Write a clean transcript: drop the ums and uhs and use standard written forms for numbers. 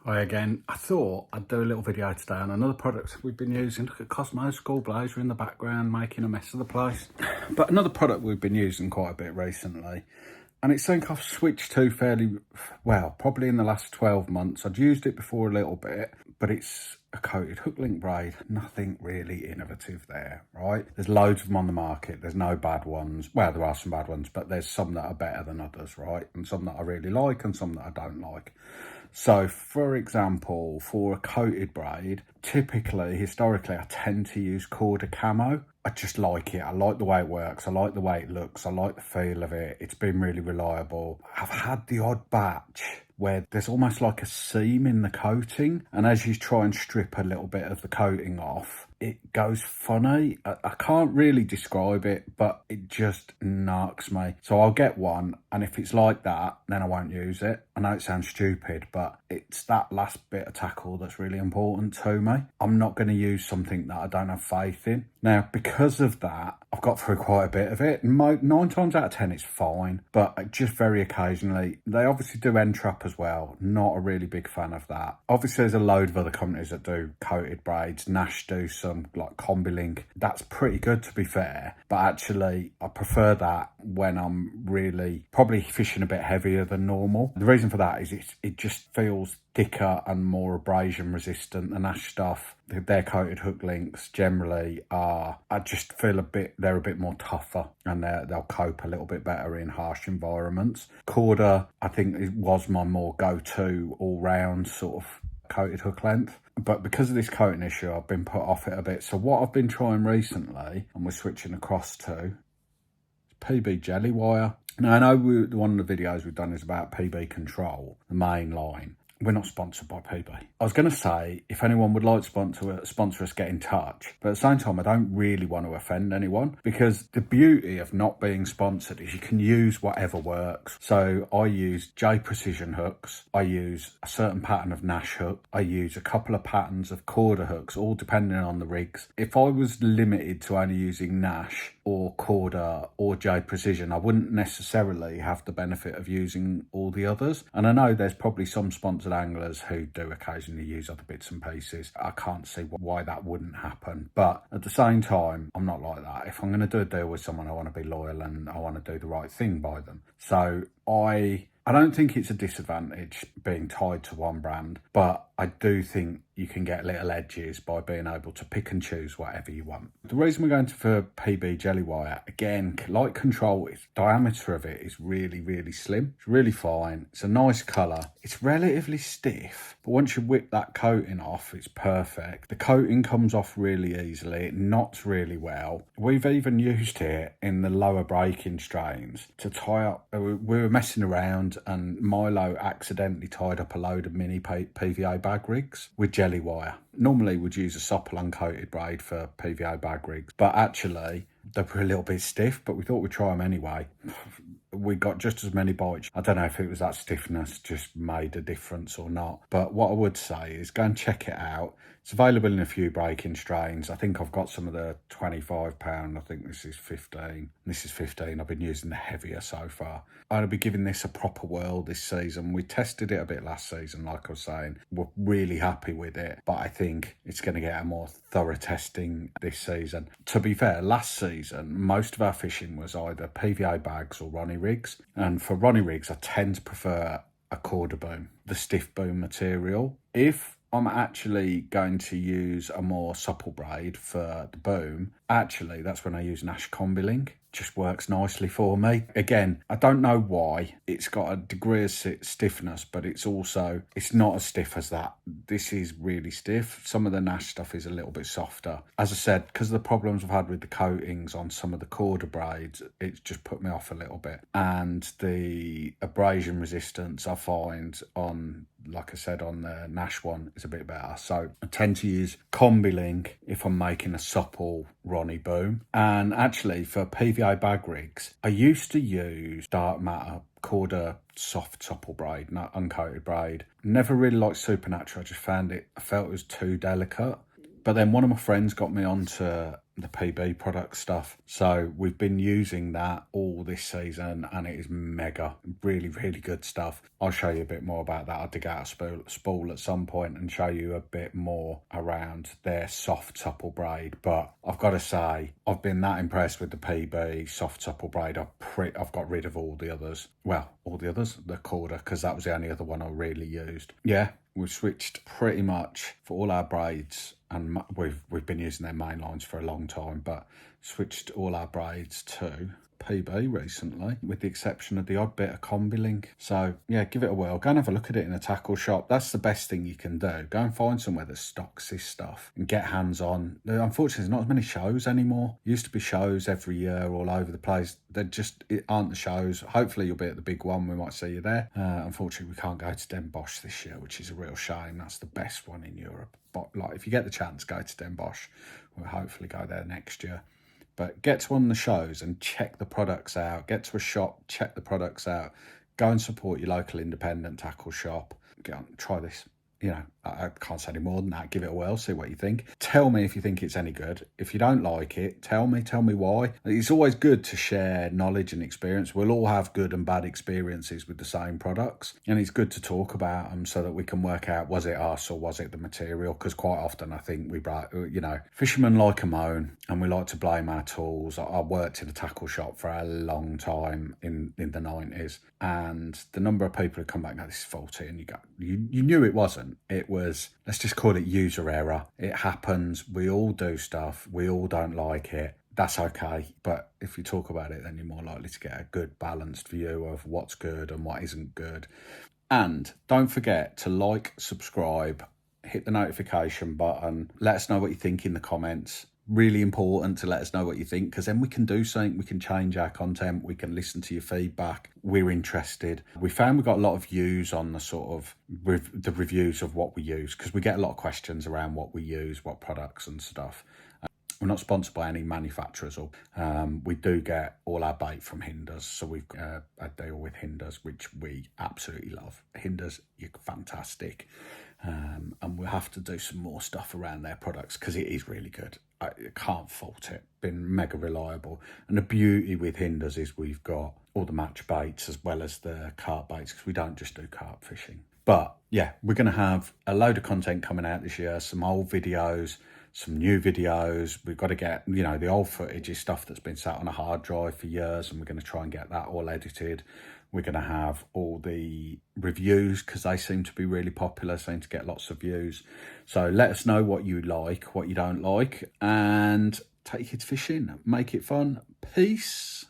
Hi again. I thought I'd do a little video today on another product we've been using. Look at Cosmo School Blazer in the background making a mess of the place. But another product we've been using quite a bit recently, and it's something I've switched to fairly well, probably in the last 12 months. I'd used it before a little bit, but it's a coated hooklink braid. Nothing really innovative there, right? There's loads of them on the market. There's no bad ones. Well, there are some bad ones, but there's some that are better than others, right? And some that I really like and some that I don't like. So, for example, for a coated braid, typically, historically, I tend to use Korda Kamo. I just like it. I like the way it works. I like the way it looks. I like the feel of it. It's been really reliable. I've had the odd batch where there's almost like a seam in the coating, and as you try and strip a little bit of the coating off, it goes funny. I can't really describe it, but it just narks me. So I'll get one, and if it's like that, then I won't use it. I know it sounds stupid, but it's that last bit of tackle that's really important to me. I'm not going to use something that I don't have faith in. Now, because of that, I've got through quite a bit of it. 9 times out of 10, it's fine, but just very occasionally. They obviously do end trap as well. Not a really big fan of that. Obviously, there's a load of other companies that do coated braids. Nash do some, like Combilink. That's pretty good, to be fair, but actually, I prefer that when I'm really probably fishing a bit heavier than normal. The reason for that is it just feels thicker and more abrasion resistant. The Nash stuff, their coated hook links generally are, I just feel they're a bit more tougher, and they'll cope a little bit better in harsh environments. Korda, I think, it was my more go-to all-round sort of coated hook length. But because of this coating issue, I've been put off it a bit. So what I've been trying recently, and we're switching across to, is PB jelly wire. Now, I know one of the videos we've done is about PB Control, the main line. We're not sponsored by PB. I was going to say, if anyone would like to sponsor us, get in touch. But at the same time, I don't really want to offend anyone, because the beauty of not being sponsored is you can use whatever works. So I use J Precision hooks. I use a certain pattern of Nash hook. I use a couple of patterns of Korda hooks, all depending on the rigs. If I was limited to only using Nash or Korda or J Precision, I wouldn't necessarily have the benefit of using all the others. And I know there's probably some sponsored anglers who do occasionally use other bits and pieces. I can't see why that wouldn't happen, but at the same time, I'm not like that. If I'm going to do a deal with someone, I want to be loyal and I want to do the right thing by them. So I don't think it's a disadvantage being tied to one brand, but I do think you can get little edges by being able to pick and choose whatever you want. The reason we're going for PB jelly wire, again, like Control, the diameter of it is really, really slim. It's really fine. It's a nice colour. It's relatively stiff, but once you whip that coating off, it's perfect. The coating comes off really easily. It knots really well. We've even used it in the lower breaking strains to tie up. We were messing around and Milo accidentally tied up a load of mini PVA bag rigs with jelly wire. Normally we'd use a supple uncoated braid for PVA bag rigs, but actually they were a little bit stiff, but we thought we'd try them anyway. We got just as many bites. I don't know if it was that stiffness just made a difference or not, but what I would say is go and check it out. It's available in a few breaking strains. I think I've got some of the £25. I think this is 15. This is 15. I've been using the heavier so far. I'll be giving this a proper whirl this season. We tested it a bit last season, like I was saying. We're really happy with it, but I think it's going to get a more thorough testing this season. To be fair, last season, most of our fishing was either PVA bags or Ronnie rigs. And for Ronnie rigs, I tend to prefer a Korda boom, the stiff boom material. If I'm actually going to use a more supple braid for the boom, actually, that's when I use Nash Combilink. Just works nicely for me. Again, I don't know why. It's got a degree of stiffness, but it's not as stiff as that. This is really stiff. Some of the Nash stuff is a little bit softer. As I said, because of the problems I've had with the coatings on some of the Korda braids, it's just put me off a little bit. And the abrasion resistance I find on, like I said, on the Nash one is a bit better. So I tend to use Combilink if I'm making a supple Ronnie boom. And actually for PVA bag rigs, I used to use dark matter Korda soft supple braid, not uncoated braid. Never really liked Supernatural. I just I felt it was too delicate. But then one of my friends got me onto the PB product stuff. So we've been using that all this season, and it is mega, really, really good stuff. I'll show you a bit more about that. I'll dig out a spool at some point and show you a bit more around their soft supple braid. But I've got to say, I've been that impressed with the PB soft supple braid. I've got rid of all the others. Well, all the others, the Korda, because that was the only other one I really used. Yeah, we've switched pretty much for all our braids, and we've been using their main lines for a long time, but switched all our braids to PB recently, with the exception of the odd bit of combi link. So yeah, give it a whirl. Go and have a look at it in a tackle shop. That's the best thing you can do. Go and find somewhere that stocks this stuff and get hands on. Unfortunately, there's not as many shows anymore. Used to be shows every year all over the place. It aren't the shows. Hopefully you'll be at the big one. We might see you there. Unfortunately, we can't go to Den Bosch this year, which is a real shame. That's the best one in Europe. But like, if you get the chance, go to Den Bosch. We'll hopefully go there next year. But get to one of the shows and check the products out. Get to a shop, check the products out. Go and support your local independent tackle shop. Go on, try this. You know, I can't say any more than that. Give it a whirl, see what you think. Tell me if you think it's any good. If you don't like it, tell me why. It's always good to share knowledge and experience. We'll all have good and bad experiences with the same products, and it's good to talk about them so that we can work out, was it us or was it the material? Because quite often I think fishermen like a moan and we like to blame our tools. I worked in a tackle shop for a long time in the 90s, and the number of people who come back and go, this is faulty, and you knew it wasn't. It was, let's just call it user error. It happens. We all do stuff. We all don't like it. That's okay. But if you talk about it, then you're more likely to get a good balanced view of what's good and what isn't good. And don't forget to like, subscribe, hit the notification button. Let us know what you think in the comments. Really important to let us know what you think, because then we can do something, we can change our content, we can listen to your feedback. We're interested. We found we got a lot of views on the sort of the reviews of what we use, because we get a lot of questions around what we use, what products and stuff. We're not sponsored by any manufacturers, or we do get all our bait from Hinders. So we've got a deal with Hinders, which we absolutely love. Hinders, you're fantastic. And we'll have to do some more stuff around their products, because it is really good. I can't fault it. Been mega reliable. And the beauty with Hinders is we've got all the match baits as well as the carp baits, because we don't just do carp fishing. But yeah, we're going to have a load of content coming out this year, some old videos, some new videos. We've got to get, the old footage is stuff that's been sat on a hard drive for years, and we're going to try and get that all edited. We're going to have all the reviews, because they seem to be really popular, seem to get lots of views. So let us know what you like, what you don't like, and take your kids fishing. Make it fun. Peace.